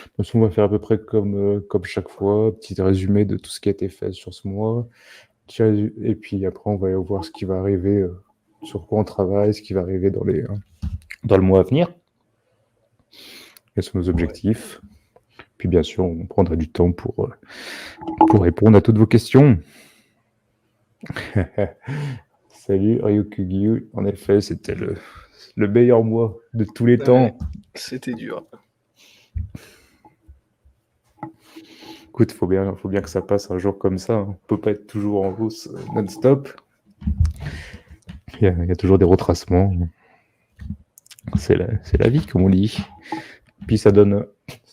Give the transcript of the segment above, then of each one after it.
toute façon, on va faire à peu près comme chaque fois, petit résumé de tout ce qui a été fait sur ce mois. Et puis après, on va voir ce qui va arriver, sur quoi on travaille, ce qui va arriver dans le mois à venir, quels sont nos objectifs. Puis bien sûr, on prendra du temps pour répondre à toutes vos questions. Salut Ryukugi, en effet, c'était le meilleur mois de tous les temps. C'était dur. Écoute, faut bien que ça passe un jour comme ça. On peut pas être toujours en hausse non-stop. Il y a toujours des retracements. C'est la vie, comme on dit. Puis ça donne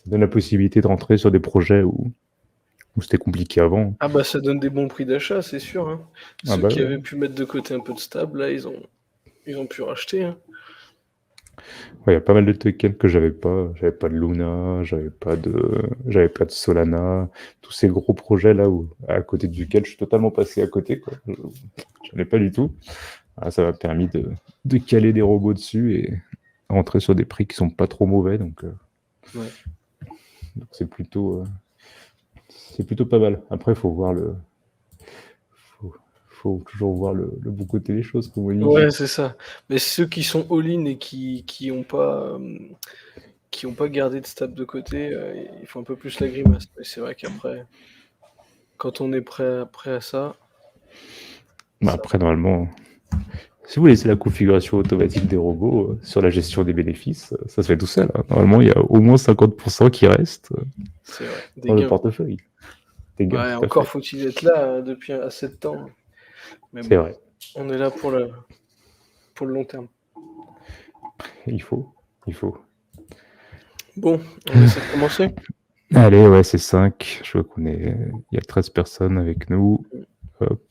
la possibilité de rentrer sur des projets où c'était compliqué avant. Ah bah ça donne des bons prix d'achat, c'est sûr. Hein. Ah Ceux bah qui ouais. avaient pu mettre de côté un peu de stable, là, ils ont pu racheter. Hein. Ouais, il y a pas mal de tokens que j'avais pas. J'avais pas de Luna, j'avais pas de Solana. Tous ces gros projets là à côté duquel je suis totalement passé à côté. J'en ai pas du tout. Ah, ça m'a permis de caler des robots dessus et rentrer sur des prix qui sont pas trop mauvais. Donc c'est plutôt pas mal. Après, faut toujours voir le bon côté des choses, comme on dit. Ouais, c'est ça. Mais ceux qui sont all-in et qui ont pas gardé de stable de côté, ils font un peu plus la grimace. Mais c'est vrai qu'après, quand on est prêt à ça. Après, normalement, si vous laissez la configuration automatique des robots sur la gestion des bénéfices, ça se fait tout seul. Hein. Normalement, il y a au moins 50% qui restent C'est vrai. dans le portefeuille. Des gains, Ouais, tout à encore fait. faut-il être là depuis assez de temps. Mais C'est bon, vrai. on est là pour le long terme. Il faut. Bon, on essaie de commencer. Allez, ouais, c'est 5. Je vois il y a 13 personnes avec nous. Hop.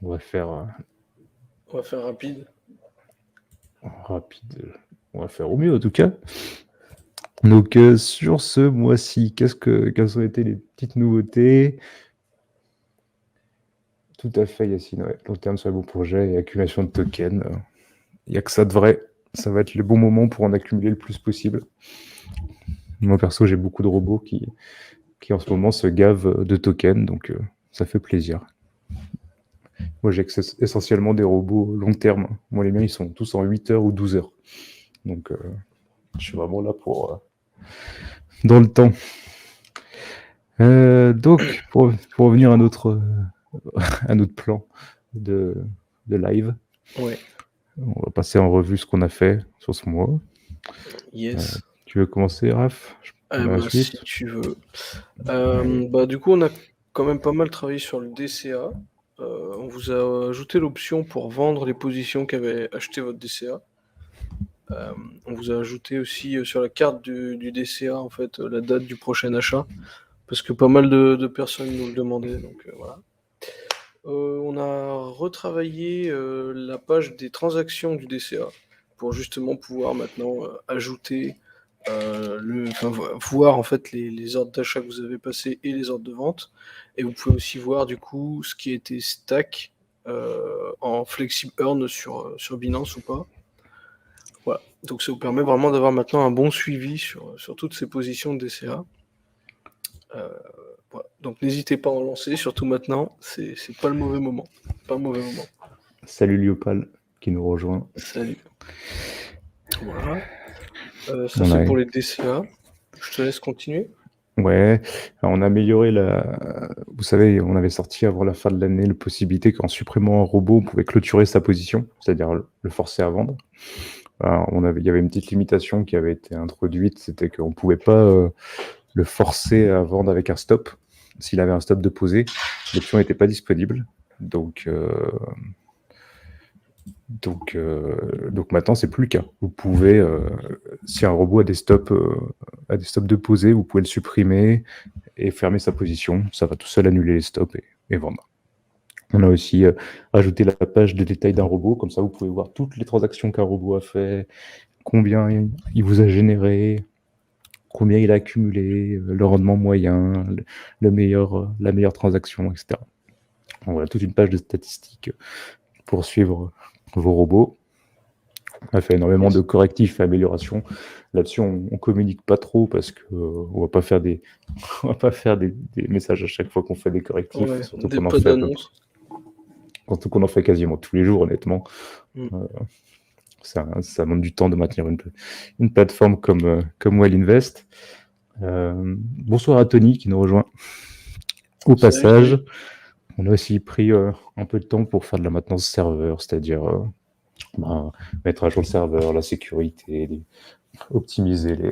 On va faire rapide. On va faire au mieux, en tout cas. Donc, sur ce mois-ci, quelles ont été les petites nouveautés? Tout à fait, Yacine. Ouais. Long terme sur les bons projets et accumulation de tokens. Il n'y a que ça de vrai. Ça va être le bon moment pour en accumuler le plus possible. Moi, perso, j'ai beaucoup de robots qui en ce moment se gavent de tokens, donc ça fait plaisir. Moi, j'ai essentiellement des robots long terme. Moi, les miens, ils sont tous en 8 heures ou 12 heures. Donc, je suis vraiment là pour dans le temps. Donc, pour revenir à notre plan de live, Ouais. on va passer en revue ce qu'on a fait sur ce mois. Yes. Tu veux commencer, Raph? Si tu veux. Du coup, on a quand même pas mal travaillé sur le DCA. On vous a ajouté l'option pour vendre les positions qu'avait acheté votre DCA. On vous a ajouté aussi sur la carte du DCA en fait la date du prochain achat parce que pas mal de personnes nous le demandaient, donc voilà. On a retravaillé la page des transactions du DCA pour justement pouvoir maintenant ajouter voir en fait les ordres d'achat que vous avez passés et les ordres de vente, et vous pouvez aussi voir du coup ce qui a été stack en flexible earn sur Binance ou pas. Voilà, donc ça vous permet vraiment d'avoir maintenant un bon suivi sur toutes ces positions de DCA. Voilà. Donc n'hésitez pas à en lancer, surtout maintenant, c'est pas le mauvais moment. Pas un mauvais moment. Salut Liopal qui nous rejoint. Salut. Voilà. Ça c'est pour les DCA. Je te laisse continuer. Ouais, alors on a amélioré Vous savez, on avait sorti avant la fin de l'année la possibilité qu'en supprimant un robot, on pouvait clôturer sa position, c'est-à-dire le forcer à vendre. Il y avait une petite limitation qui avait été introduite, c'était qu'on ne pouvait pas le forcer à vendre avec un stop. S'il avait un stop de posé, l'option n'était pas disponible. Donc maintenant, c'est plus le cas. Vous pouvez, si un robot a des stops de posé, vous pouvez le supprimer et fermer sa position. Ça va tout seul annuler les stops et vendre. On a aussi rajouté la page de détail d'un robot, comme ça vous pouvez voir toutes les transactions qu'un robot a fait, combien il vous a généré, combien il a accumulé, le rendement moyen, la meilleure transaction, etc. Donc, voilà, toute une page de statistiques pour suivre vos robots. On a fait énormément Yes. de correctifs et améliorations. Là-dessus, on communique pas trop parce que on va pas faire des, on va pas faire des messages à chaque fois qu'on fait des correctifs, Ouais, surtout qu'on en pas fait d'annonce. surtout qu'on en fait quasiment tous les jours, honnêtement. Mm. Ça demande du temps de maintenir une plateforme comme Well Invest. Bonsoir à Tony qui nous rejoint. Au Salut, passage, salut. on a aussi pris un peu de temps pour faire de la maintenance serveur, c'est-à-dire mettre à jour le serveur, la sécurité, optimiser les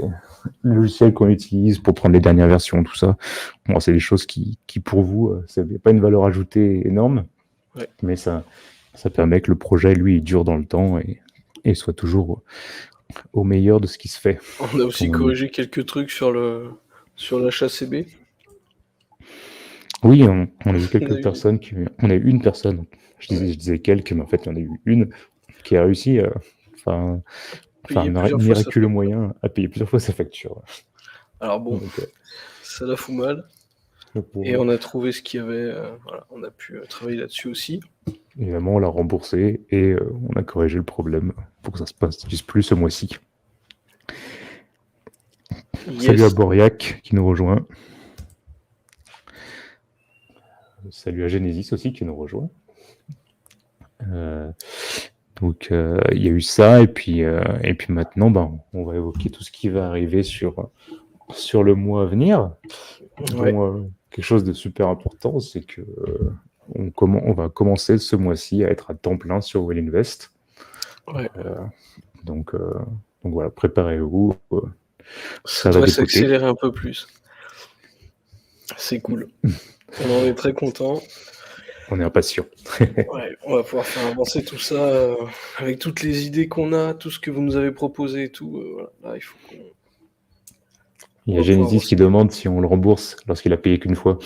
logiciels qu'on utilise pour prendre les dernières versions, tout ça. Bon, c'est des choses qui pour vous, ça n'a pas une valeur ajoutée énorme, Ouais. mais ça permet que le projet, lui, il dure dans le temps et soit toujours au meilleur de ce qui se fait. On a aussi corrigé quelques trucs sur l'achat CB. Oui, on a eu On a quelques eu- personnes on a eu une personne, je disais quelques, mais en fait, il y en a eu une qui a réussi, Payer plusieurs fois sa miraculeux facture. moyen à payer plusieurs fois sa facture. Alors bon, Donc, ça la fout mal. pour, Et on a trouvé ce qu'il y avait. Voilà, on a pu travailler là-dessus aussi. évidemment, on l'a remboursé et on a corrigé le problème pour que ça se passe plus ce mois-ci. Yes. Salut à Boriac qui nous rejoint. Salut à Genesis aussi qui nous rejoint. Donc il y a eu ça et puis maintenant on va évoquer tout ce qui va arriver sur le mois à venir. Ouais. Bon, quelque chose de super important, c'est que on va commencer ce mois-ci à être à temps plein sur Well Invest. Ouais. Donc voilà, préparez-vous. Ça va devrait dépoter. s'accélérer un peu plus. C'est cool. On en est très content. On est impatient. Ouais, on va pouvoir faire avancer tout ça avec toutes les idées qu'on a, tout ce que vous nous avez proposé et tout. Voilà. Là, il faut qu'on. Il y a Genesis qui demande si on le rembourse lorsqu'il a payé qu'une fois.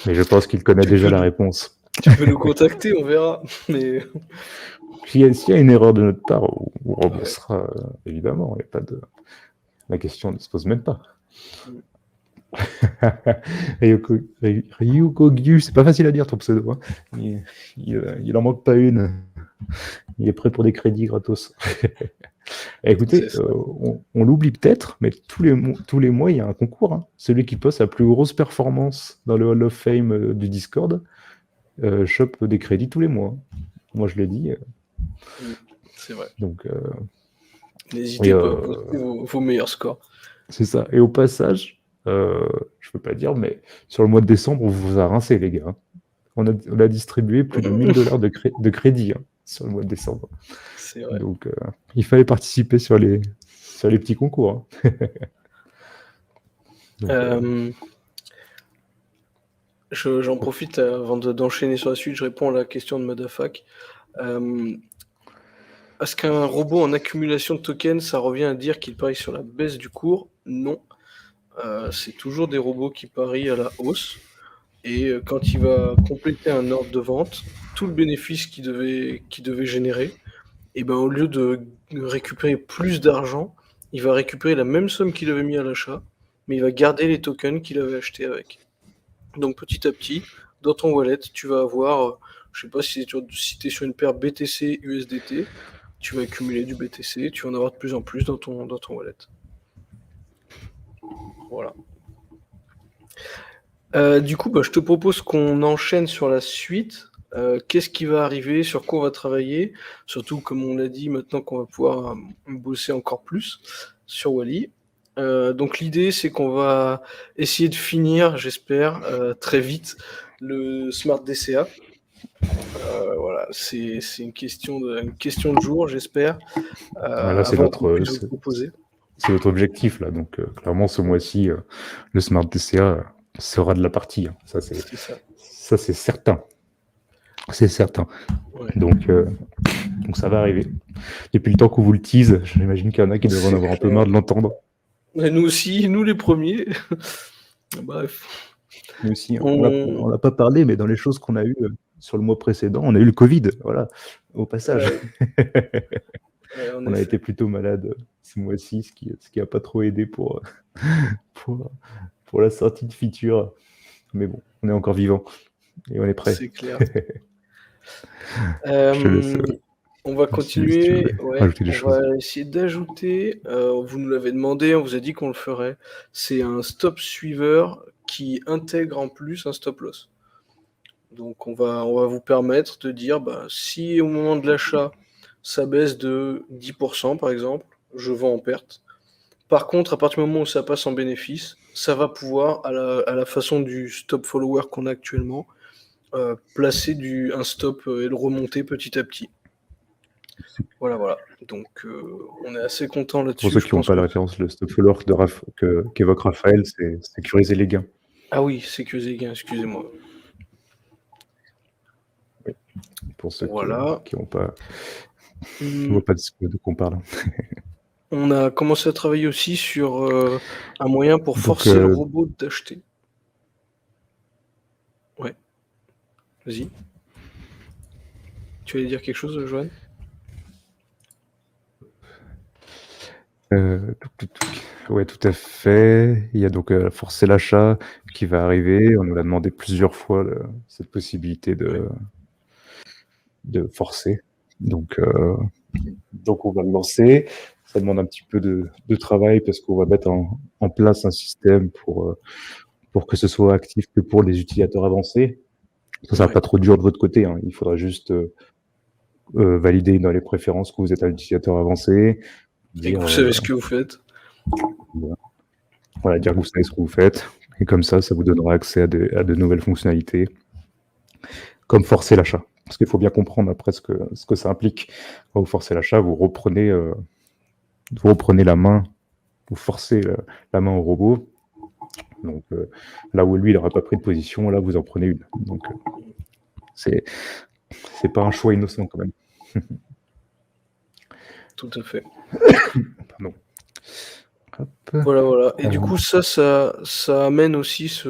Mais je pense qu'il connaît déjà la réponse. Tu peux nous contacter, on verra. Mais s'il y a une erreur de notre part, on remboursera évidemment. Il y a pas de... La question ne se pose même pas. Ryuko Gyu, c'est pas facile à dire ton pseudo. Hein. Il en manque pas une. Il est prêt pour des crédits gratos. Écoutez, on l'oublie peut-être, mais tous les mois, il y a un concours. Hein. Celui qui poste la plus grosse performance dans le Hall of Fame du Discord chope des crédits tous les mois. Moi, je l'ai dit. C'est vrai. Donc, n'hésitez pas à poster vos meilleurs scores. C'est ça. Et au passage, je peux pas dire, mais sur le mois de décembre, on vous a rincé, les gars. On a distribué plus de $1000 de crédit sur le mois de décembre. C'est vrai. Donc, il fallait participer sur les petits concours. Hein. Donc, j'en profite avant d'enchaîner sur la suite. Je réponds à la question de Madafak. Est-ce qu'un robot en accumulation de tokens, ça revient à dire qu'il parie sur la baisse du cours? Non. C'est toujours des robots qui parient à la hausse. Et quand il va compléter un ordre de vente, tout le bénéfice qu'il devait générer, et ben, au lieu de récupérer plus d'argent, il va récupérer la même somme qu'il avait mis à l'achat, mais il va garder les tokens qu'il avait achetés avec. Donc petit à petit, dans ton wallet, tu vas avoir, je sais pas si tu es sur une paire BTC USDT, tu vas accumuler du BTC, tu vas en avoir de plus en plus dans ton wallet. Voilà. Du coup, je te propose qu'on enchaîne sur la suite. Qu'est-ce qui va arriver, sur quoi on va travailler, surtout comme on l'a dit, maintenant qu'on va pouvoir bosser encore plus sur Wally. Donc l'idée, c'est qu'on va essayer de finir, j'espère, très vite, le Smart DCA. Voilà, c'est une question de jour, j'espère. là, c'est notre objectif. Là. Donc, clairement, ce mois-ci, le Smart DCA sera de la partie. Hein. Ça, c'est certain. C'est certain. Ouais. Donc, ça va arriver. Depuis le temps qu'on vous le tease, j'imagine qu'il y en a qui devraient en avoir un peu marre de l'entendre. Et nous aussi, nous les premiers. Bref. Nous aussi, on n'a pas parlé, mais dans les choses qu'on a eues sur le mois précédent, on a eu le Covid, voilà, au passage. On a été plutôt malade ce mois-ci, ce qui n'a pas trop aidé pour la sortie de feature. Mais bon, on est encore vivant et on est prêt. C'est clair. Je te laisse. On va si tu veux continuer, ouais, rajouter des on va choses. essayer d'ajouter, vous nous l'avez demandé, on vous a dit qu'on le ferait. C'est un stop suiveur qui intègre en plus un stop loss. Donc on va vous permettre de dire, bah, si au moment de l'achat, ça baisse de 10% par exemple, je vends en perte. Par contre, à partir du moment où ça passe en bénéfice, ça va pouvoir, à la façon du stop follower qu'on a actuellement, placer un stop et le remonter petit à petit. Voilà, voilà. Donc, on est assez content Pour là-dessus. ceux Je qui n'ont pense pas que. la référence, le stop follower qu'évoque Raphaël, c'est sécuriser les gains. Ah oui, sécuriser gain, excusez-moi. Oui. Pour ceux Voilà. qui n'ont pas, qui Hum, voient pas de quoi on parle. On a commencé à travailler aussi sur un moyen pour Donc, forcer le robot d'acheter. Ouais, vas-y. Tu allais dire quelque chose, Joanne? ouais, tout à fait. Il y a donc forcer l'achat qui va arriver. On nous l'a demandé plusieurs fois, cette possibilité Ouais. de forcer. Donc on va le lancer. Ça demande un petit peu de travail parce qu'on va mettre en place un système pour que ce soit actif que pour les utilisateurs avancés. Ça sera Ouais. pas trop dur de votre côté, hein. Il faudra juste valider dans les préférences que vous êtes un utilisateur avancé, Et que dire vous savez ce que vous faites. voilà, dire que vous savez ce que vous faites, et comme ça vous donnera accès à de nouvelles fonctionnalités, comme forcer l'achat. Parce qu'il faut bien comprendre après ce que ça implique. Quand vous forcez l'achat, vous reprenez la main, vous forcez la main au robot. Donc là où lui, il n'aura pas pris de position, là, vous en prenez une. Donc c'est pas un choix innocent quand même. Tout à fait. Pardon. Hop. Voilà, voilà. Et du coup, ça amène aussi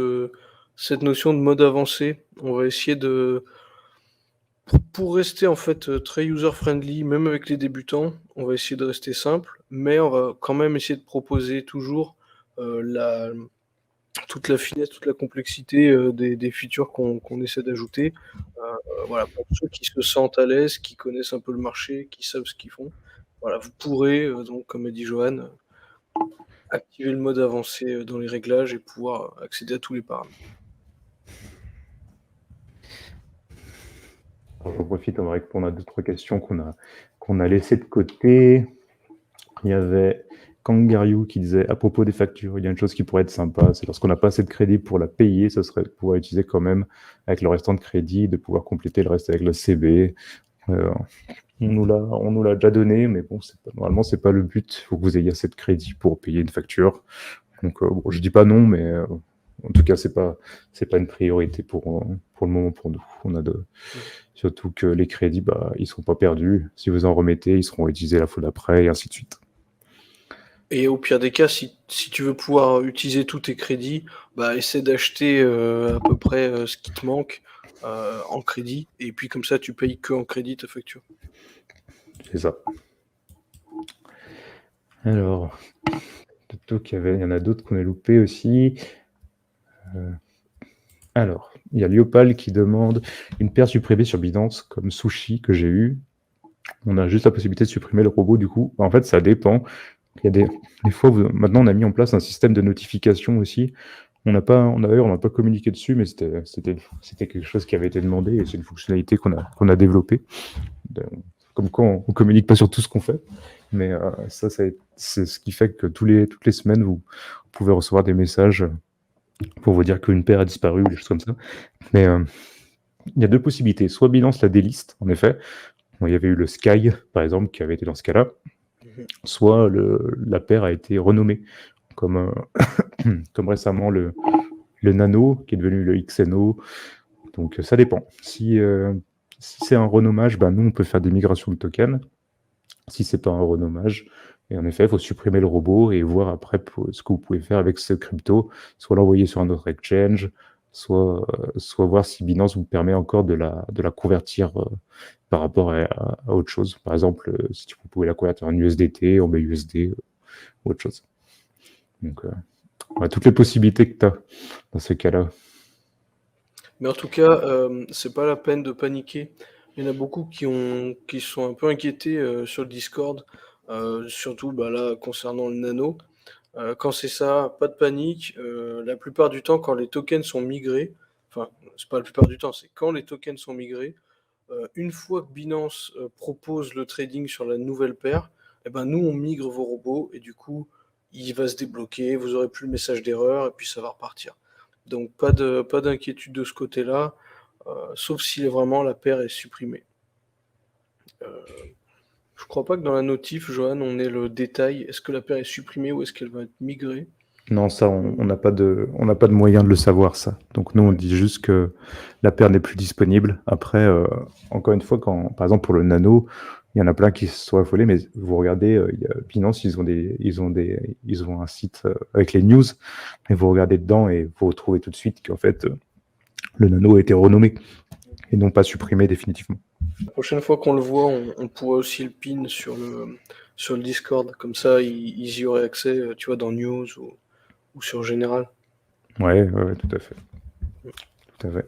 cette notion de mode avancé. On va essayer de. Pour rester en fait très user-friendly, même avec les débutants, on va essayer de rester simple, mais on va quand même essayer de proposer toujours toute la finesse, toute la complexité des features qu'on essaie d'ajouter. Voilà, pour ceux qui se sentent à l'aise, qui connaissent un peu le marché, qui savent ce qu'ils font. Voilà, vous pourrez, donc, comme a dit Johan, activer le mode avancé dans les réglages et pouvoir accéder à tous les paramètres. Alors, j'en profite, on va répondre à 2-3 questions qu'on a laissées de côté. Il y avait Kangaroo qui disait à propos des factures, il y a une chose qui pourrait être sympa, c'est lorsqu'on n'a pas assez de crédit pour la payer, ça serait de pouvoir utiliser quand même avec le restant de crédit, de pouvoir compléter le reste avec le CB. On nous l'a déjà donné, mais bon, normalement, c'est pas le but. Il faut que vous ayez assez de crédit pour payer une facture. Donc, bon, je dis pas non, mais en tout cas, c'est pas une priorité pour le moment pour nous. Surtout que les crédits, bah, ils seront pas perdus. Si vous en remettez, ils seront utilisés la fois d'après, et ainsi de suite. Et au pire des cas, si tu veux pouvoir utiliser tous tes crédits, bah, essaie d'acheter à peu près ce qui te manque en crédit. Et puis comme ça, tu payes que en crédit ta facture. C'est ça. Alors, il y en a d'autres qu'on a loupés aussi. Alors, il y a Liopal qui demande une paire supprimée sur Binance comme Sushi que j'ai eu. On a juste la possibilité de supprimer le robot du coup. En fait, ça dépend. Il y a des fois, maintenant, on a mis en place un système de notification aussi. D'ailleurs, on n'a pas communiqué dessus, mais c'était quelque chose qui avait été demandé et c'est une fonctionnalité qu'on a développée. Comme quoi, on ne communique pas sur tout ce qu'on fait. Mais c'est ce qui fait que toutes les semaines, vous pouvez recevoir des messages pour vous dire qu'une paire a disparu ou des choses comme ça. Mais il y a deux possibilités. Soit Binance la déliste, en effet. Bon, il y avait eu le Sky, par exemple, qui avait été dans ce cas-là. Soit la paire a été renommée, comme, comme récemment le Nano, qui est devenu le XNO. Donc ça dépend. Si c'est un renommage, ben, nous, on peut faire des migrations de tokens. Si c'est pas un renommage, et en effet, il faut supprimer le robot et voir après ce que vous pouvez faire avec ce crypto, soit l'envoyer sur un autre exchange, soit voir si Binance vous permet encore de la convertir par rapport à autre chose. Par exemple, si vous pouvez la convertir en USDT, en BUSD, ou autre chose. Donc, toutes les possibilités que tu as dans ces cas-là. Mais en tout cas, c'est pas la peine de paniquer. Il y en a beaucoup qui sont un peu inquiétés sur le Discord, surtout là concernant le nano. Quand c'est ça, pas de panique. La plupart du temps, quand les tokens sont migrés, enfin, c'est pas la plupart du temps, c'est quand les tokens sont migrés, une fois que Binance propose le trading sur la nouvelle paire, eh ben, nous, on migre vos robots et du coup, il va se débloquer, vous aurez plus le message d'erreur et puis ça va repartir. Donc, pas d'inquiétude de ce côté-là, sauf si vraiment la paire est supprimée. Je crois pas que dans la notif, Johan, on ait le détail. Est-ce que la paire est supprimée ou est-ce qu'elle va être migrée? Non, ça, on n'a pas de moyen de le savoir, ça. Donc nous, on dit juste que la paire n'est plus disponible. Après, encore une fois, par exemple pour le nano, il y en a plein qui se sont affolés, mais vous regardez, Binance, ils ont un site avec les news, et vous regardez dedans et vous retrouvez tout de suite qu'en fait, le nano a été renommé et non pas supprimé définitivement. La prochaine fois qu'on le voit, on pourra aussi le pin sur le Discord. Comme ça, ils y auraient accès, tu vois, dans News ou sur Général. Ouais, tout à fait. Tout à fait.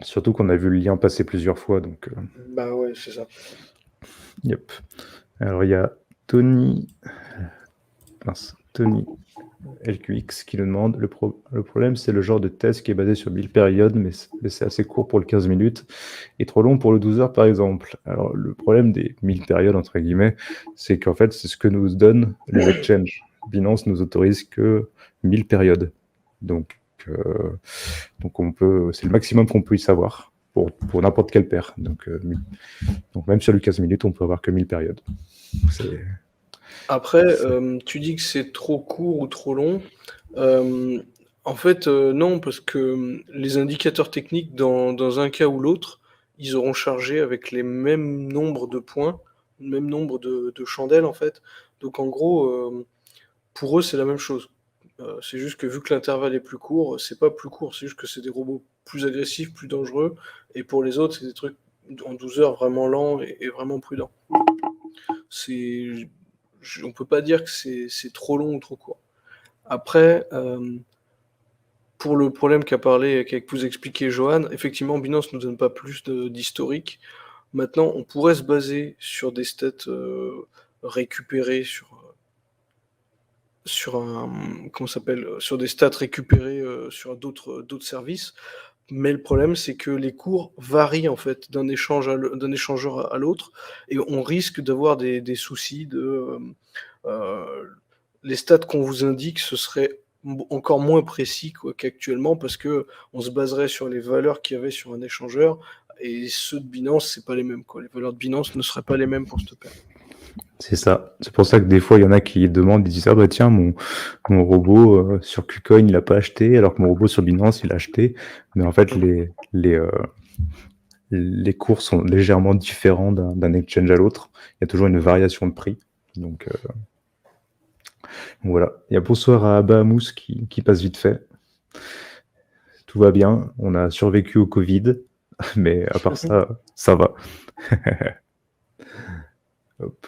Surtout qu'on a vu le lien passer plusieurs fois, donc... Bah ouais, c'est ça. Yep. Alors, il y a Tony LQX qui nous demande le problème, c'est le genre de test qui est basé sur 1000 périodes, mais c'est assez court pour le 15 minutes et trop long pour le 12 heures, par exemple. Alors, le problème des 1000 périodes, entre guillemets, c'est qu'en fait, c'est ce que nous donnent les exchanges. Binance nous autorise que 1000 périodes. Donc c'est le maximum qu'on peut y savoir pour n'importe quelle paire. Donc, même sur le 15 minutes, on peut avoir que 1000 périodes. Après, tu dis que c'est trop court ou trop long. En fait, non, parce que les indicateurs techniques, dans un cas ou l'autre, ils auront chargé avec les mêmes nombres de points, le même nombre de chandelles, en fait. Donc, en gros, pour eux, c'est la même chose. C'est juste que vu que l'intervalle est plus court, c'est pas plus court, c'est juste que c'est des robots plus agressifs, plus dangereux. Et pour les autres, c'est des trucs en 12 heures vraiment lents et vraiment prudents. On peut pas dire que c'est trop long ou trop court. Après, pour le problème qu'a vous expliqué Johan, effectivement, Binance ne nous donne pas plus d'historique. Maintenant, on pourrait se baser sur des stats récupérées sur des stats récupérées sur d'autres services. Mais le problème, c'est que les cours varient en fait d'un échangeur à l'autre, et on risque d'avoir des soucis les stats qu'on vous indique, ce serait encore moins précis qu'actuellement, parce que on se baserait sur les valeurs qu'il y avait sur un échangeur, et ceux de Binance, c'est pas les mêmes, quoi. Les valeurs de Binance ne seraient pas les mêmes pour cette paire. C'est ça. C'est pour ça que des fois, il y en a qui demandent, ils disent, ah bah tiens, mon robot sur KuCoin, il a pas acheté, alors que mon robot sur Binance, il a acheté. Mais en fait, les cours sont légèrement différents d'un exchange à l'autre. Il y a toujours une variation de prix. Donc voilà. Il y a bonsoir à Bahamous qui passe vite fait. Tout va bien. On a survécu au Covid. Mais à part ça, ça va. Hop.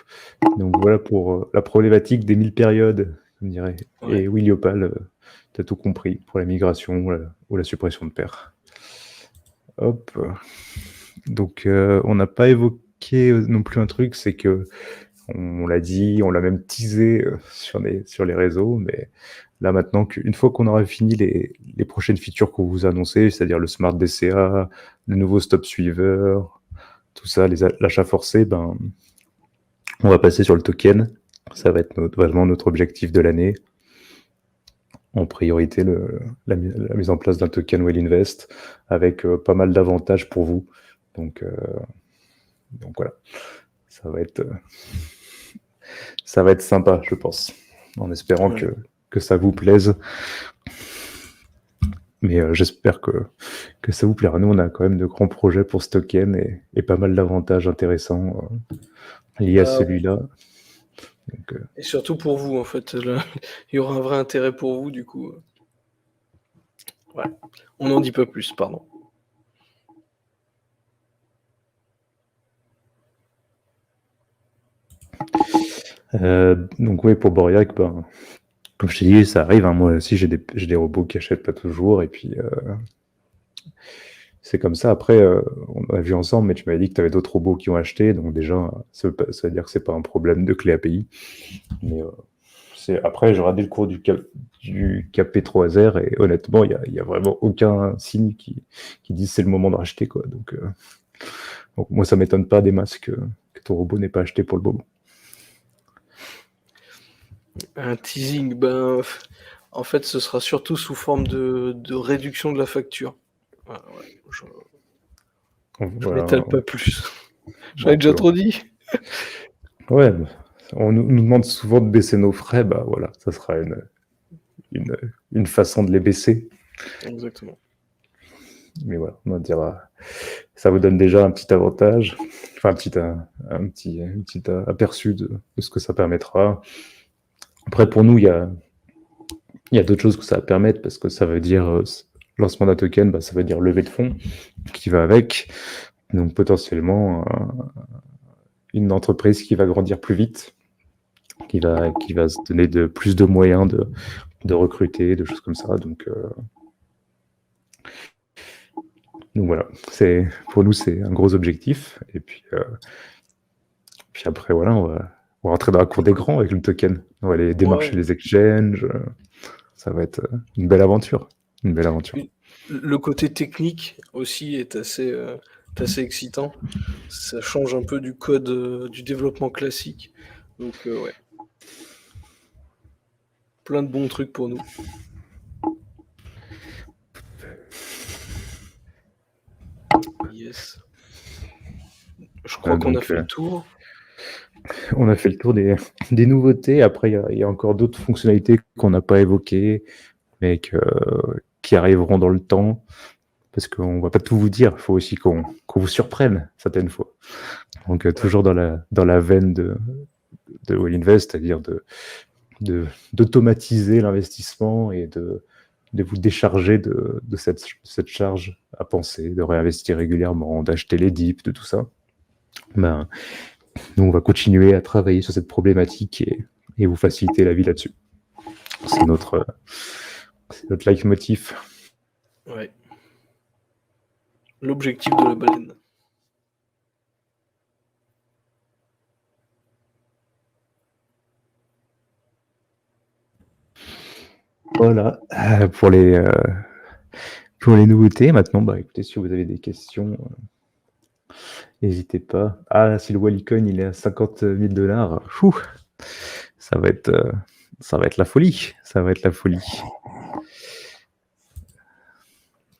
Donc voilà pour la problématique des 1000 périodes, on dirait. Ouais. Et oui, Liopal, tu as tout compris pour la migration ou la suppression de paires. Hop. Donc on n'a pas évoqué non plus un truc, c'est que on l'a dit, on l'a même teasé sur les réseaux, mais là maintenant, une fois qu'on aura fini les prochaines features qu'on vous a annoncées, c'est-à-dire le Smart DCA, le nouveau Stop Suiveur, tout ça, l'achat forcé, on va passer sur le token. Ça va être vraiment notre objectif de l'année. En priorité, la mise en place d'un token Well Invest avec pas mal d'avantages pour vous. Donc voilà, ça va être sympa, je pense, en espérant que ça vous plaise. Mais j'espère que ça vous plaira. Nous, on a quand même de grands projets pour ce token et pas mal d'avantages intéressants liés à celui-là. Donc, et surtout pour vous, en fait. Là, il y aura un vrai intérêt pour vous, du coup. Ouais. On n'en dit pas plus, pardon. Donc oui, pour Boriac, comme je t'ai dit, ça arrive. Hein. Moi aussi, j'ai des robots qui achètent pas toujours. Et puis, c'est comme ça. Après, on a vu ensemble, mais tu m'avais dit que tu avais d'autres robots qui ont acheté, donc déjà, ça veut dire que c'est pas un problème de clé API. Mais après, j'ai regardé le cours du KP3R et honnêtement, il y a vraiment aucun signe qui dit c'est le moment de racheter, quoi. Donc moi, ça m'étonne pas des masses que ton robot n'ait pas acheté pour le moment. Un teasing, en fait, ce sera surtout sous forme de réduction de la facture. Ouais, je Voilà. m'étale pas plus. J'en ai Bon, déjà trop dit. Ouais, on nous demande souvent de baisser nos frais, bah voilà, ça sera une façon de les baisser. Exactement. Mais voilà, on va dire, ça vous donne déjà un petit avantage, enfin un petit aperçu de ce que ça permettra. Après, pour nous, il y a d'autres choses que ça va permettre parce que ça veut dire lancement d'un token, bah, ça veut dire levée de fonds qui va avec. Donc potentiellement une entreprise qui va grandir plus vite, qui va se donner plus de moyens de recruter, de choses comme ça. Donc voilà, pour nous c'est un gros objectif. Et puis après voilà, on va rentrer dans la cour des grands avec le token. On va aller démarcher les exchanges. Ça va être une belle aventure. Une belle aventure. Le côté technique aussi est assez excitant. Ça change un peu du code du développement classique. Donc ouais. Plein de bons trucs pour nous. Yes. Je crois qu'on a fait le tour. On a fait le tour des nouveautés. Après, il y a encore d'autres fonctionnalités qu'on n'a pas évoquées, mais qui arriveront dans le temps. Parce qu'on ne va pas tout vous dire. Il faut aussi qu'on vous surprenne certaines fois. Donc, toujours dans la veine de Well Invest, c'est-à-dire d'automatiser l'investissement et de vous décharger de cette charge à penser, de réinvestir régulièrement, d'acheter les dips, de tout ça. Nous, on va continuer à travailler sur cette problématique et vous faciliter la vie là-dessus. C'est notre leitmotiv. Ouais. L'objectif de la baleine. Voilà, pour les nouveautés. Maintenant, écoutez, si vous avez des questions, n'hésitez pas. Ah, si le Wallycoin il est à 50 000 $, ça va être la folie. Ça va être la folie.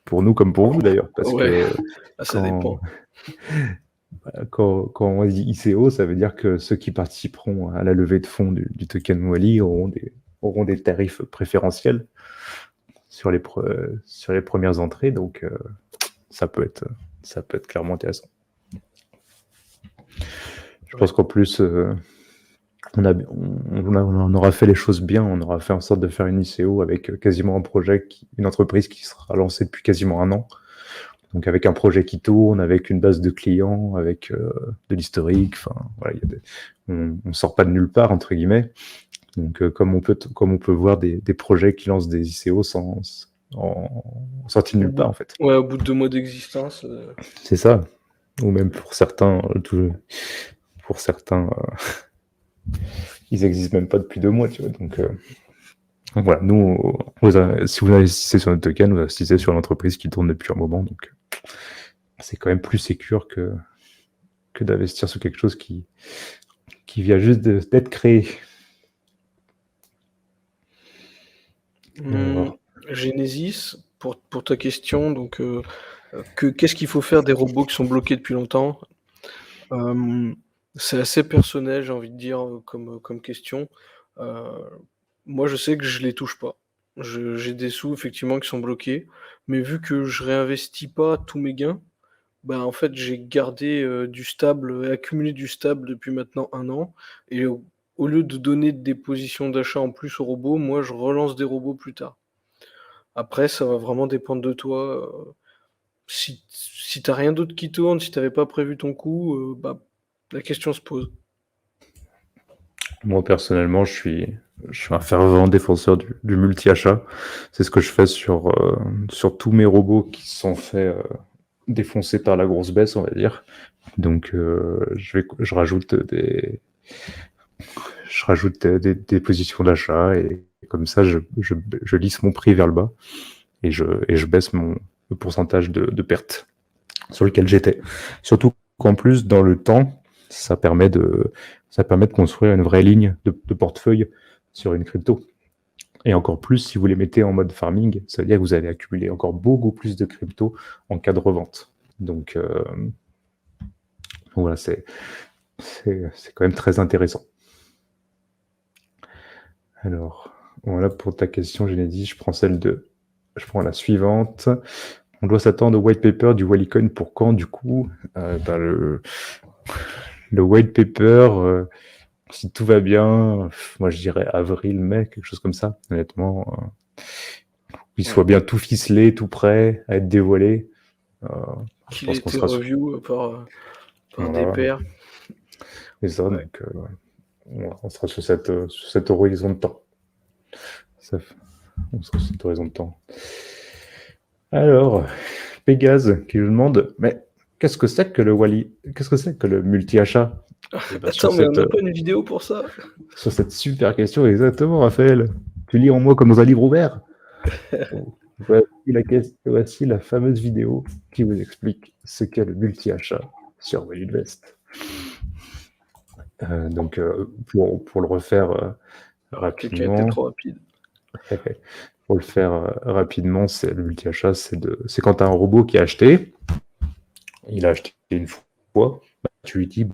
Pour nous comme pour vous d'ailleurs, parce que ça dépend. Quand on dit ICO, ça veut dire que ceux qui participeront à la levée de fonds du token Wally auront des tarifs préférentiels sur les premières entrées, donc ça peut être clairement intéressant. Je pense qu'en plus, on aura fait les choses bien, on aura fait en sorte de faire une ICO avec quasiment une entreprise qui sera lancée depuis quasiment 1 an. Donc avec un projet qui tourne, avec une base de clients, avec de l'historique, enfin voilà, on sort pas de nulle part entre guillemets. Donc comme on peut voir des projets qui lancent des ICO sortis de nulle part en fait. Ouais, au bout de 2 mois d'existence. C'est ça. Ou même pour certains, ils existent même pas depuis 2 mois, tu vois. Donc voilà, nous, si vous investissez sur notre token, vous investissez sur l'entreprise qui tourne depuis un moment, donc c'est quand même plus sécure que d'investir sur quelque chose qui vient juste d'être créé. Genesis, pour ta question, donc qu'est-ce qu'il faut faire des robots qui sont bloqués depuis longtemps? C'est assez personnel, j'ai envie de dire, comme question. Moi, je sais que je les touche pas. J'ai des sous effectivement qui sont bloqués, mais vu que je réinvestis pas tous mes gains, en fait, j'ai gardé du stable, accumulé du stable depuis maintenant 1 an, et au lieu de donner des positions d'achat en plus aux robots, moi, je relance des robots plus tard. Après, ça va vraiment dépendre de toi. Si t'as rien d'autre qui tourne, si t'avais pas prévu ton coup, la question se pose. Moi, personnellement, je suis un fervent défenseur du multi-achat. C'est ce que je fais sur tous mes robots qui sont faits défoncé par la grosse baisse, on va dire. Donc, je rajoute des positions d'achat et comme ça, je lisse mon prix vers le bas et je baisse le pourcentage de perte sur lequel j'étais. Surtout qu'en plus, dans le temps, ça permet de construire une vraie ligne de portefeuille sur une crypto. Et encore plus, si vous les mettez en mode farming, ça veut dire que vous allez accumuler encore beaucoup plus de crypto en cas de revente. Donc, voilà, c'est quand même très intéressant. Alors, voilà pour ta question, Genesis. Je prends la suivante. On doit s'attendre au white paper du Wallycoin pour quand, du coup le white paper, si tout va bien, moi je dirais avril, mai, quelque chose comme ça, honnêtement. Qu'il soit bien tout ficelé, tout prêt à être dévoilé. Qu'il ait été review par des pairs. C'est ça, donc on sera sur cet horizon de temps. On sera sur cet horizon de temps. Alors, Pégase qui nous demande, mais qu'est-ce que c'est que le multi-achat? Attends, mais on n'a pas une vidéo pour ça? Sur cette super question, exactement, Raphaël. Tu lis en moi comme dans un livre ouvert. Voici la fameuse vidéo qui vous explique ce qu'est le multi-achat sur WallyInvest. Donc, pour le refaire rapidement... C'était trop rapide. Pour le faire rapidement, le multi-achat, c'est quand tu as un robot qui a acheté, il a acheté une fois, tu lui dis,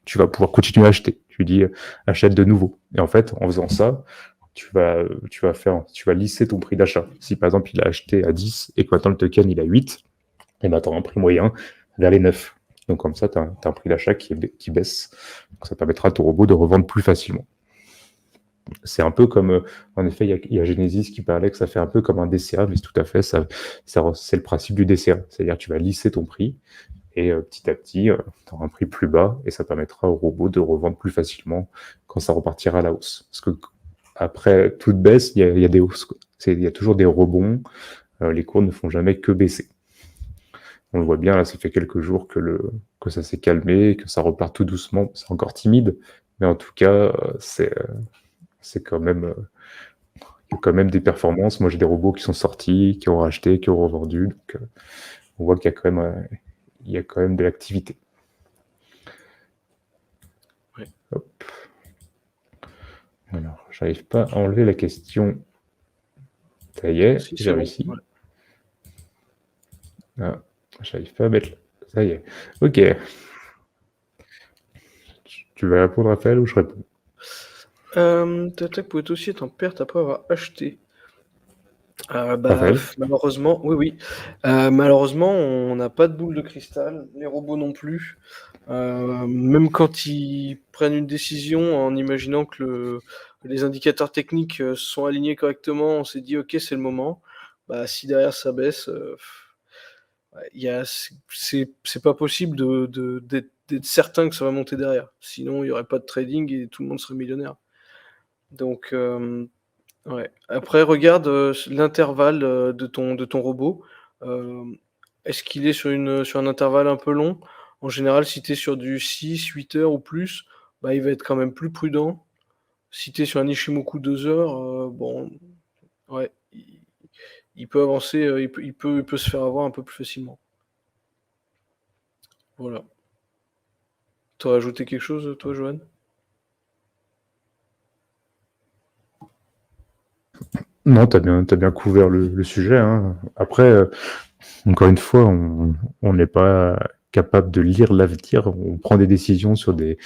tu vas pouvoir continuer à acheter. Tu lui dis, achète de nouveau. Et en fait, en faisant ça, tu vas lisser ton prix d'achat. Si par exemple, il a acheté à 10 et que maintenant le token, il a 8, et ben, tu as un prix moyen vers les 9. Donc comme ça, tu as un prix d'achat qui baisse. Donc, ça permettra à ton robot de revendre plus facilement. C'est un peu comme, en effet, il y a Genesis qui parlait que ça fait un peu comme un DCA, mais tout à fait, c'est le principe du DCA. C'est-à-dire que tu vas lisser ton prix et petit à petit, tu auras un prix plus bas et ça permettra au robot de revendre plus facilement quand ça repartira à la hausse. Parce que après toute baisse, il y a des hausses. Il y a toujours des rebonds. Les cours ne font jamais que baisser. On le voit bien, là, ça fait quelques jours que ça s'est calmé, que ça repart tout doucement. C'est encore timide, mais en tout cas, c'est quand même, il y a quand même des performances. Moi, j'ai des robots qui sont sortis, qui ont racheté, qui ont revendu. Donc, on voit qu'il y a quand même de l'activité. Oui. Hop. Alors, j'arrive pas à enlever la question. Ça y est, j'ai réussi. Ouais. Ah, j'arrive pas à mettre. Ça y est. Ok. Tu vas répondre, Raphaël, ou je réponds? Ta attaque peut aussi être en perte après avoir acheté. Malheureusement, oui. Malheureusement, on n'a pas de boule de cristal, les robots non plus. Même quand ils prennent une décision en imaginant que les indicateurs techniques sont alignés correctement, on s'est dit ok, c'est le moment. Si derrière ça baisse, c'est pas possible d'être certain que ça va monter derrière. Sinon, il n'y aurait pas de trading et tout le monde serait millionnaire. Donc, ouais. Après, regarde l'intervalle de ton robot. Est-ce qu'il est sur un intervalle un peu long? En général, si tu es sur du 6-8 heures ou plus, il va être quand même plus prudent. Si tu es sur un Ishimoku 2 heures, ouais, il peut avancer, il peut se faire avoir un peu plus facilement. Voilà. Tu as ajouté quelque chose, toi, Johan? Non, tu as bien couvert le sujet. Hein. Après, encore une fois, on n'est pas capable de lire l'avenir. On prend des décisions sur des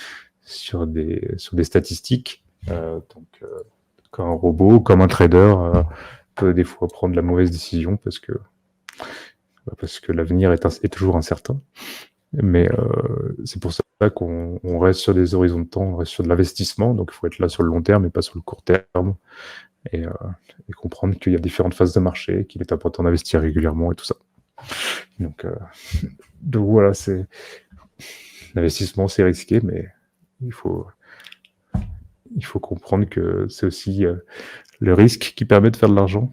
statistiques. Quand un robot, comme un trader, peut des fois prendre la mauvaise décision parce que l'avenir est toujours incertain. Mais c'est pour ça qu'on reste sur des horizons de temps, on reste sur de l'investissement. Donc il faut être là sur le long terme et pas sur le court terme. Et comprendre qu'il y a différentes phases de marché, qu'il est important d'investir régulièrement et tout ça. Donc voilà, l'investissement, c'est risqué, mais il faut comprendre que c'est aussi le risque qui permet de faire de l'argent.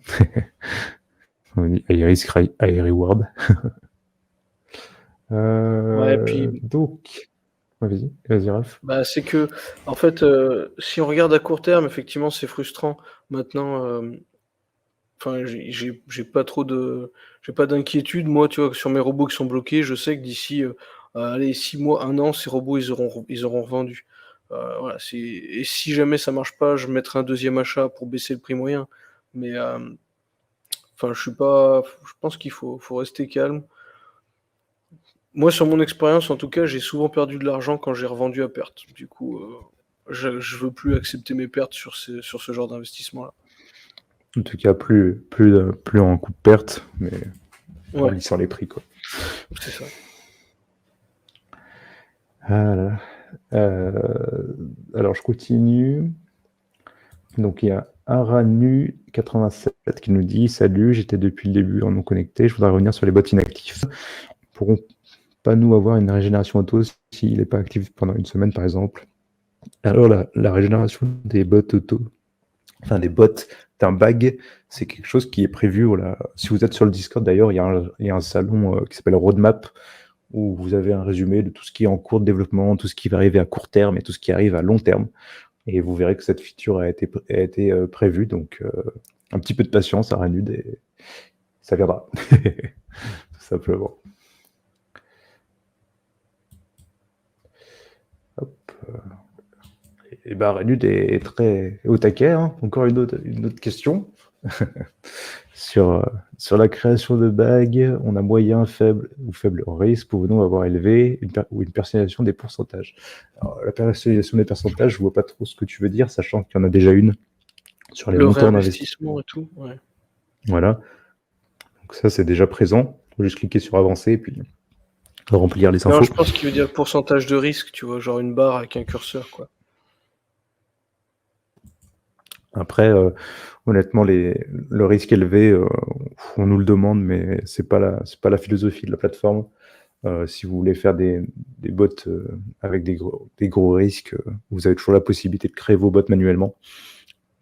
On dit high risk, high reward. Ouais, puis Donc, ouais, vas-y, Raph. bah, c'est que, en fait, si on regarde à court terme, effectivement, c'est frustrant. Maintenant, enfin, j'ai pas d'inquiétude. Moi, tu vois, sur mes robots qui sont bloqués, je sais que d'ici, allez 6 mois, 1 an, ces robots, ils auront revendu. Voilà, et si jamais ça marche pas, je mettrai un deuxième achat pour baisser le prix moyen. Mais, enfin, je pense qu'il faut rester calme. Moi, sur mon expérience, en tout cas, j'ai souvent perdu de l'argent quand j'ai revendu à perte. Du coup, je veux plus accepter mes pertes sur ce genre d'investissement-là. En tout cas, plus en coup de perte, mais en Ouais, lissant les prix, quoi. c'est ça. Voilà. Alors, je continue. Donc, il y a Aranu87 qui nous dit: Salut, j'étais depuis le début en non connecté. Je voudrais revenir sur les bots inactifs. Pourront pas nous avoir une régénération auto s'il n'est pas actif pendant une semaine, par exemple? Alors, la régénération des bots auto, enfin des bots d'un bag, c'est quelque chose qui est prévu. Voilà. Si vous êtes sur le Discord, d'ailleurs, il y a un salon qui s'appelle Roadmap, où vous avez un résumé de tout ce qui est en cours de développement, tout ce qui va arriver à court terme et tout ce qui arrive à long terme. Et vous verrez que cette feature a été prévue. Donc, un petit peu de patience à Ranud et ça viendra. Tout simplement. Hop. Et bah, Ranud est très au taquet. Hein. Encore une autre question. Sur la création de bagues, on a moyen, faible ou faible risque, pouvons-nous avoir élevé une personnalisation des pourcentages? Alors, la personnalisation des pourcentages, je vois pas trop ce que tu veux dire, sachant qu'il y en a déjà une sur les Le montants d'investissement. réinvestissement et tout, ouais. Voilà, donc ça c'est déjà présent. Il faut juste cliquer sur avancer et puis remplir les Non, infos. je pense qu'il veut dire pourcentage de risque, tu vois, genre une barre avec un curseur, quoi. Après, honnêtement, le risque élevé, on nous le demande, mais c'est pas la philosophie de la plateforme. Si vous voulez faire des bots avec des gros risques, vous avez toujours la possibilité de créer vos bots manuellement.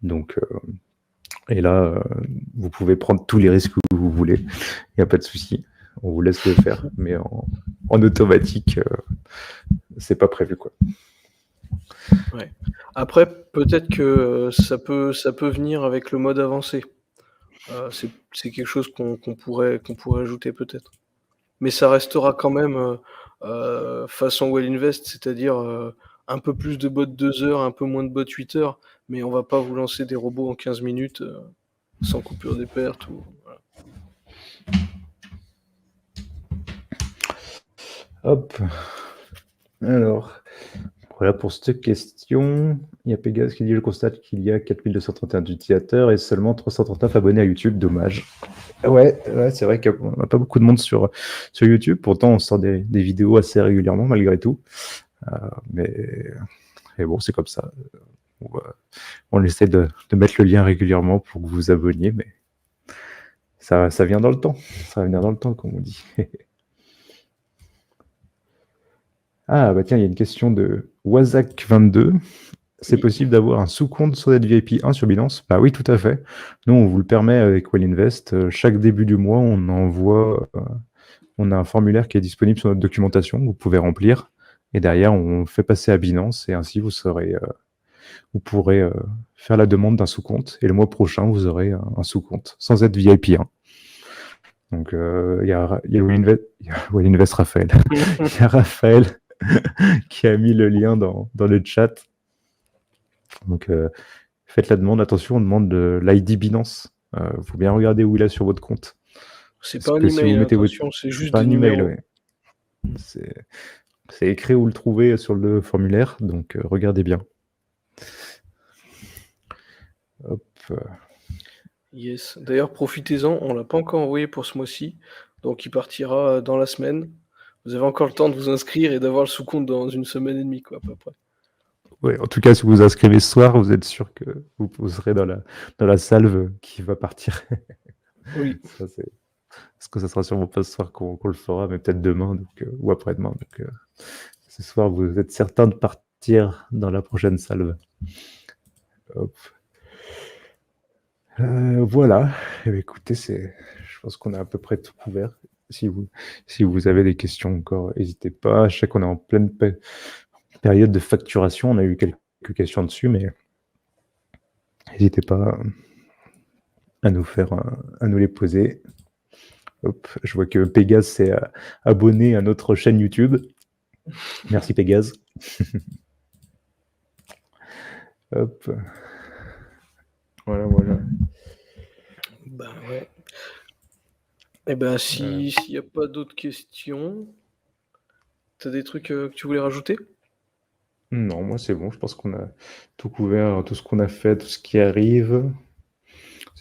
Donc, et là, vous pouvez prendre tous les risques que vous voulez. Il n'y a pas de souci. On vous laisse le faire, mais en automatique, c'est pas prévu, quoi. Ouais. Après, peut-être que ça peut venir avec le mode avancé. C'est quelque chose qu'on pourrait ajouter peut-être. Mais ça restera quand même, façon Well Invest, c'est-à-dire, un peu plus de bots 2 heures, un peu moins de bots 8 heures, mais on va pas vous lancer des robots en 15 minutes, sans coupure des pertes ou voilà. Hop. Alors, voilà pour cette question. Il y a Pégase qui dit: Je constate qu'il y a 4231 utilisateurs et seulement 339 abonnés à YouTube. Dommage. Ouais, c'est vrai qu'on n'a pas beaucoup de monde sur YouTube. Pourtant, on sort des vidéos assez régulièrement, malgré tout. Mais bon, c'est comme ça. On essaie de mettre le lien régulièrement pour que vous vous abonniez, mais ça vient dans le temps. Ça va venir dans le temps, comme on dit. Ah, bah tiens, il y a une question de Wazak22. C'est Oui. possible d'avoir un sous-compte sur VIP 1 sur Binance? Bah oui, tout à fait. Nous, on vous le permet avec Well Invest. Chaque début du mois, on a un formulaire qui est disponible sur notre documentation que vous pouvez remplir. Et derrière, on fait passer à Binance et ainsi vous pourrez faire la demande d'un sous-compte. Et le mois prochain, vous aurez un sous-compte sans être VIP 1. Donc, il y a Well Invest Raphaël. Il y a Raphaël qui a mis le lien dans le chat. Donc, faites la demande. Attention, on demande l'ID Binance. Il faut bien regarder où il est sur votre compte. C'est Parce pas un que si vous email, hein, mettez votre... attention, c'est C'est juste pas des un email, numéros. ouais. C'est écrit où le trouver sur le formulaire, donc regardez bien. Hop. Yes. D'ailleurs, profitez-en, on l'a pas encore envoyé pour ce mois-ci, donc il partira, dans la semaine. Vous avez encore le temps de vous inscrire et d'avoir le sous-compte dans une semaine et demie, quoi, à peu près. Ouais, en tout cas, si vous vous inscrivez ce soir, vous êtes sûr que vous serez dans la salve qui va partir. Oui. Ça, parce que ça sera sûrement pas ce soir qu'on le fera, mais peut-être demain ou après-demain. Donc, ce soir, vous êtes certain de partir dans la prochaine salve. Hop. Voilà. Eh bien, écoutez, je pense qu'on a à peu près tout couvert. si vous avez des questions encore, n'hésitez pas. Je sais qu'on est en pleine période de facturation. On a eu quelques questions dessus, mais n'hésitez pas à nous les poser. Hop, je vois que Pégase s'est abonné à notre chaîne YouTube. Merci Pégase. Hop. Voilà. Ben ouais. Et ben s'il n'y a pas d'autres questions, t'as des trucs que tu voulais rajouter? Non, moi c'est bon. Je pense qu'on a tout couvert, tout ce qu'on a fait, tout ce qui arrive.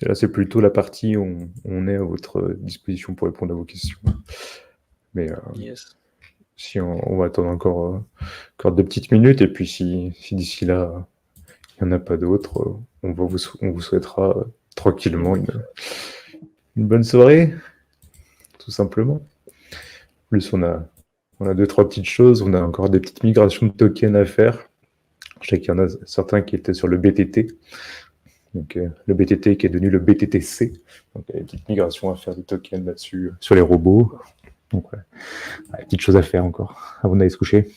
Là, c'est plutôt la partie où on est à votre disposition pour répondre à vos questions. Mais Yes. si on va attendre encore 2 petites minutes, et puis si d'ici là, il n'y en a pas d'autres, on vous souhaitera tranquillement une bonne soirée, tout simplement. En plus, on a 2-3 petites choses. On a encore des petites migrations de tokens à faire. Je sais qu'il y en a certains qui étaient sur le BTT. Donc, le BTT qui est devenu le BTTC. Donc, il y a des petites migrations à faire de tokens là-dessus, sur les robots. Donc, ouais, petites choses à faire encore avant d'aller se coucher.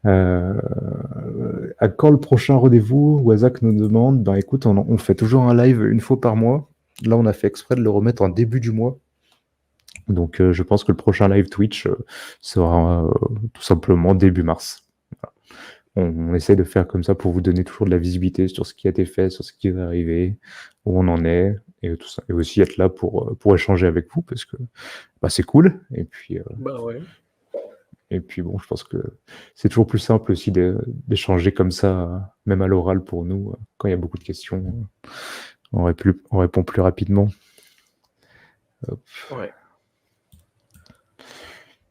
À quand le prochain rendez-vous? Wazak nous demande. Ben écoute, on fait toujours un live une fois par mois. Là, on a fait exprès de le remettre en début du mois. Donc, je pense que le prochain live Twitch sera tout simplement début mars. Voilà. On essaie de faire comme ça pour vous donner toujours de la visibilité sur ce qui a été fait, sur ce qui va arriver, où on en est, et tout ça. Et aussi être là pour échanger avec vous, parce que c'est cool. Et puis, Bah ouais. et puis bon, je pense que c'est toujours plus simple aussi d'échanger comme ça, même à l'oral pour nous, quand il y a beaucoup de questions. On répond plus rapidement. Hop. Ouais.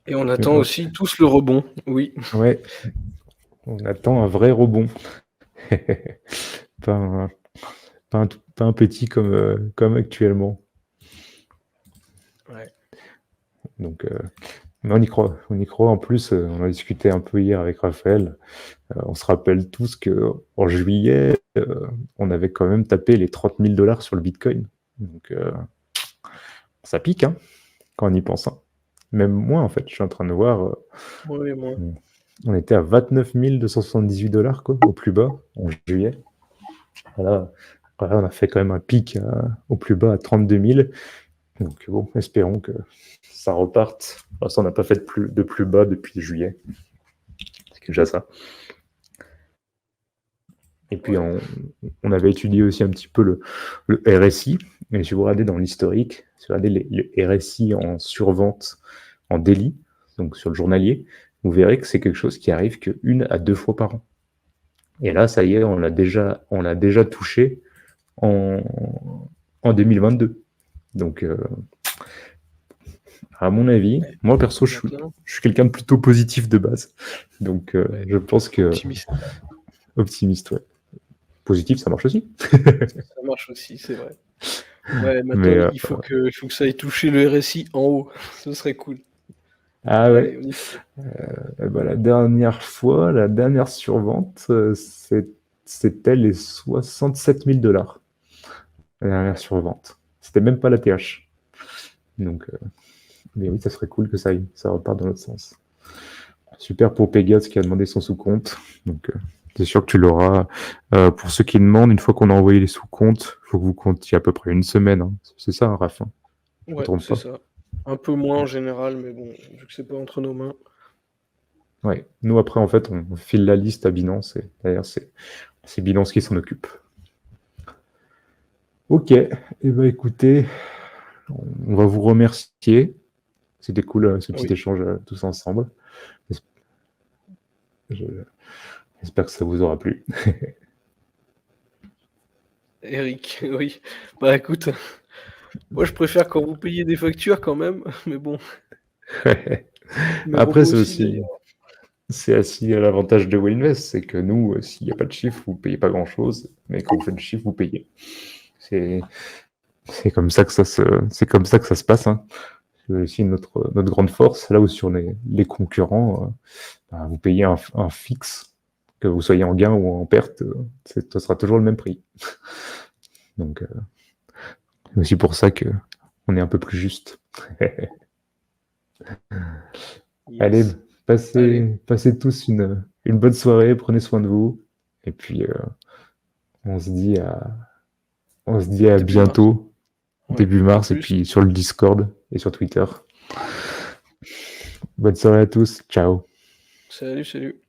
Et on attend aussi tous le rebond, oui. Ouais, on attend un vrai rebond. pas un petit comme actuellement. Ouais. Donc, mais on y croit. On y croit. En plus, on a discuté un peu hier avec Raphaël. On se rappelle tous qu'en juillet, on avait quand même tapé les 30 000 $ sur le Bitcoin. Donc, ça pique, hein, quand on y pense. Hein. Même moins, en fait. Je suis en train de voir. Oui, moi. On était à 29 278 $, quoi, au plus bas, en juillet. Voilà, on a fait quand même un pic au plus bas à 32 000. Donc bon, espérons que ça reparte. Enfin, ça, on n'a pas fait de plus bas depuis juillet. C'est déjà ça. Et puis, on avait étudié aussi un petit peu le RSI. Et si vous regardez dans l'historique, si vous regardez les RSI en survente en daily, donc sur le journalier, vous verrez que c'est quelque chose qui arrive que 1 à 2 fois par an. Et là, ça y est, on l'a déjà touché en 2022. Donc, à mon avis, moi perso, je suis quelqu'un de plutôt positif de base. Donc, je pense que... Optimiste, ouais. Positif, ça marche aussi. Ça marche aussi, c'est vrai. Ouais, maintenant, il faut que ça ait touché le RSI en haut. Ce serait cool. Ah ouais. La dernière fois, la dernière survente, c'était les 67 000 $. La dernière survente. C'était même pas la TH. Donc, mais oui, ça serait cool que ça reparte dans l'autre sens. Super pour Pégase qui a demandé son sous-compte. Donc, c'est sûr que tu l'auras. Pour ceux qui demandent, une fois qu'on a envoyé les sous-comptes, il faut que vous comptiez à peu près une semaine. Hein. C'est ça, hein, Raph? Ouais, c'est ça. Un peu moins en général, mais bon, vu que c'est pas entre nos mains. Ouais. Nous, après, en fait, on file la liste à Binance. Et d'ailleurs, c'est Binance qui s'en occupe. Ok. Eh ben, écoutez, on va vous remercier. C'était cool, ce petit échange tous ensemble. J'espère que ça vous aura plu. Eric, oui. Bah écoute, moi je préfère quand vous payez des factures quand même, mais bon. Après, c'est aussi à l'avantage de Winvest, c'est que nous, s'il n'y a pas de chiffre, vous ne payez pas grand-chose, mais quand vous faites du chiffre, vous payez. C'est comme ça que ça se passe. Hein. C'est aussi notre grande force, là où sur les concurrents, vous payez un fixe, que vous soyez en gain ou en perte, ce sera toujours le même prix. Donc, c'est aussi pour ça qu'on est un peu plus juste. Allez, Yes. Allez, passez tous une bonne soirée, prenez soin de vous. Et puis, on se dit à début mars. bientôt, Ouais. début À mars, et plus. puis sur le Discord et sur Twitter. Bonne soirée à tous, ciao. Salut, salut.